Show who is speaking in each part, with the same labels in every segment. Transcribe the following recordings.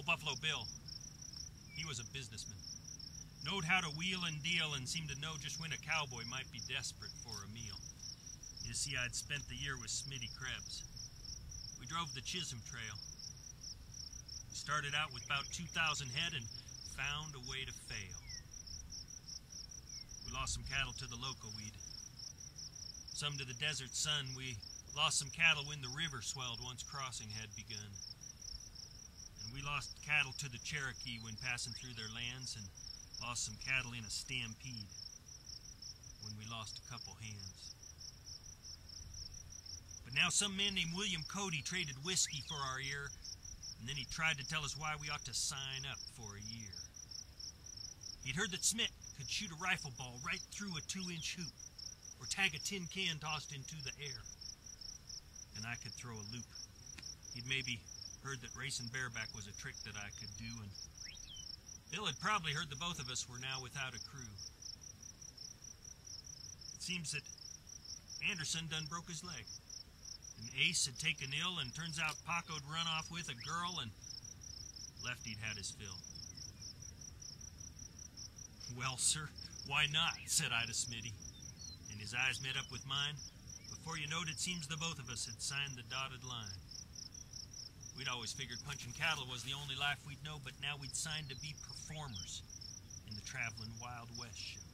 Speaker 1: Old Buffalo Bill, he was a businessman. Knowed how to wheel and deal and seemed to know just when a cowboy might be desperate for a meal. You see, I'd spent the year with Smitty Krebs. We drove the Chisholm Trail. We started out with about 2,000 head and found a way to fail. We lost some cattle to the loco weed. Some to the desert sun. We lost some cattle when the river swelled once crossing had begun. And we lost cattle to the Cherokee when passing through their lands, and lost some cattle in a stampede when we lost a couple hands. But now some man named William Cody traded whiskey for our ear, and then he tried to tell us why we ought to sign up for a year. He'd heard that Smith could shoot a rifle ball right through a 2-inch hoop, or tag a tin can tossed into the air, and I could throw a loop. He'd maybe heard that racing bareback was a trick that I could do, and Bill had probably heard the both of us were now without a crew. It seems that Anderson done broke his leg, and Ace had taken ill, and turns out Paco'd run off with a girl, and Lefty'd had his fill. Well, sir, why not, said I to Smitty, and his eyes met up with mine. Before you knowed it, seems the both of us had signed the dotted line. We'd always figured punching cattle was the only life we'd know, but now we'd signed to be performers in the traveling Wild West show.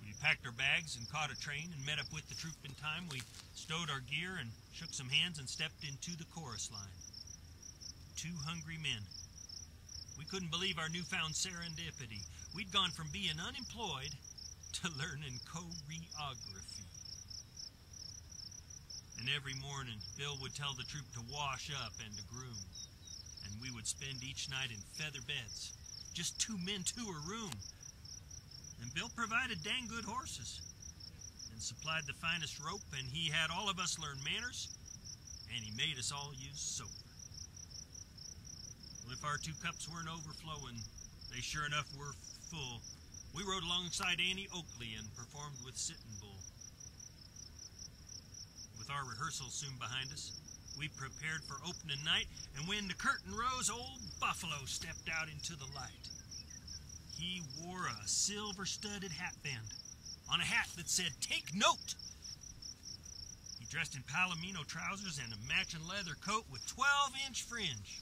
Speaker 1: We packed our bags and caught a train and met up with the troop in time. We stowed our gear and shook some hands and stepped into the chorus line. 2 hungry men. We couldn't believe our newfound serendipity. We'd gone from being unemployed to learning choreography. And every morning, Bill would tell the troop to wash up and to groom. And we would spend each night in feather beds. Just 2 men to a room. And Bill provided dang good horses. And supplied the finest rope, and he had all of us learn manners. And he made us all use soap. Well, if our 2 cups weren't overflowing, they sure enough were full. We rode alongside Annie Oakley and performed with Sitting Bull. With our rehearsals soon behind us, we prepared for opening night, and when the curtain rose, Old Buffalo stepped out into the light. He wore a silver-studded hatband on a hat that said, "Take note!" He dressed in palomino trousers and a matching leather coat with 12-inch fringe.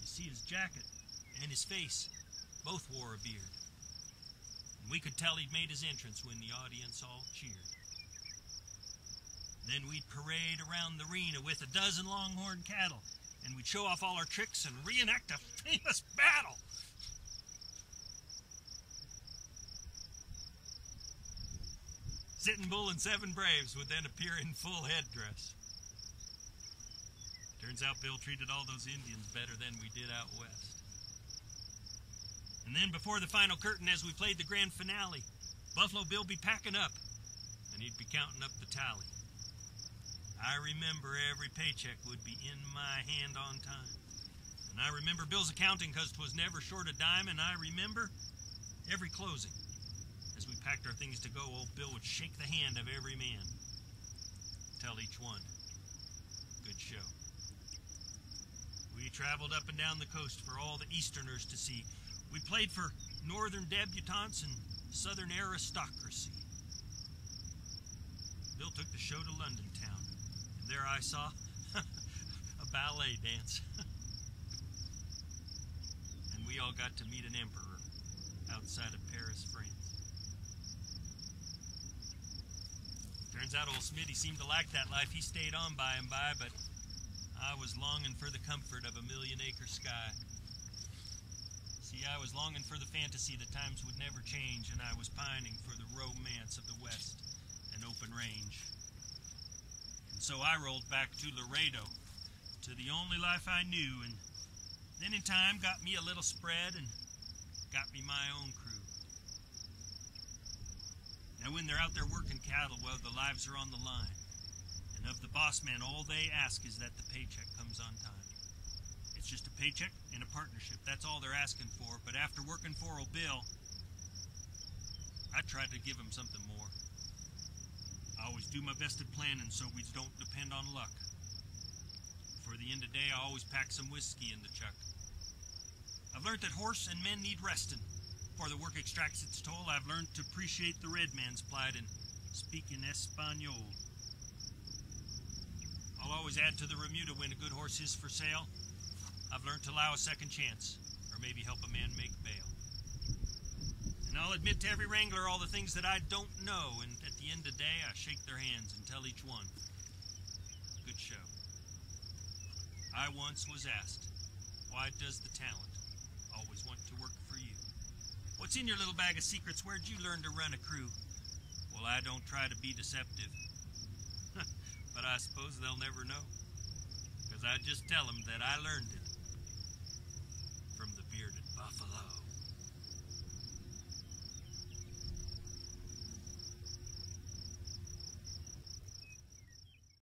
Speaker 1: You see, his jacket and his face both wore a beard, and we could tell he'd made his entrance when the audience all cheered. Then we'd parade around the arena with a dozen longhorn cattle, and we'd show off all our tricks and reenact a famous battle. Sitting Bull and 7 Braves would then appear in full headdress. Turns out Bill treated all those Indians better than we did out west. And then before the final curtain, as we played the grand finale, Buffalo Bill'd be packing up, and he'd be counting up the tally. I remember every paycheck would be in my hand on time. And I remember Bill's accounting, 'cause 'twas never short a dime, and I remember every closing. As we packed our things to go, old Bill would shake the hand of every man. Tell each one, good show. We traveled up and down the coast for all the Easterners to see. We played for northern debutantes and southern aristocracy. Bill took the show to London town, and there I saw a ballet dance. And we all got to meet an emperor outside of Paris, France. Turns out old Smitty seemed to like that life. He stayed on by and by, but I was longing for the comfort of a 1,000,000-acre sky. See, I was longing for the fantasy that times would never change, and I was pining for the romance of the West and open range. And so I rolled back to Laredo, to the only life I knew, and then in time got me a little spread and got me my own crew. Now when they're out there working cattle, well, the lives are on the line. And of the boss man, all they ask is that the paycheck comes on time. It's just a paycheck and a partnership. That's all they're asking for. But after working for old Bill, I tried to give him something more. I always do my best at planning so we don't depend on luck. For the the end of the day, I always pack some whiskey in the chuck. I've learned that horse and men need resting. Before the work extracts its toll, I've learned to appreciate the red man's plight and speak in Espanol. I'll always add to the remuda when a good horse is for sale. I've learned to allow a second chance, or maybe help a man make bail. And I'll admit to every wrangler all the things that I don't know, and at the end of the day, I shake their hands and tell each one, good show. I once was asked, why does the talent always want to work for you? What's in your little bag of secrets? Where'd you learn to run a crew? Well, I don't try to be deceptive. But I suppose they'll never know. Because I just tell them that I learned it from the bearded buffalo.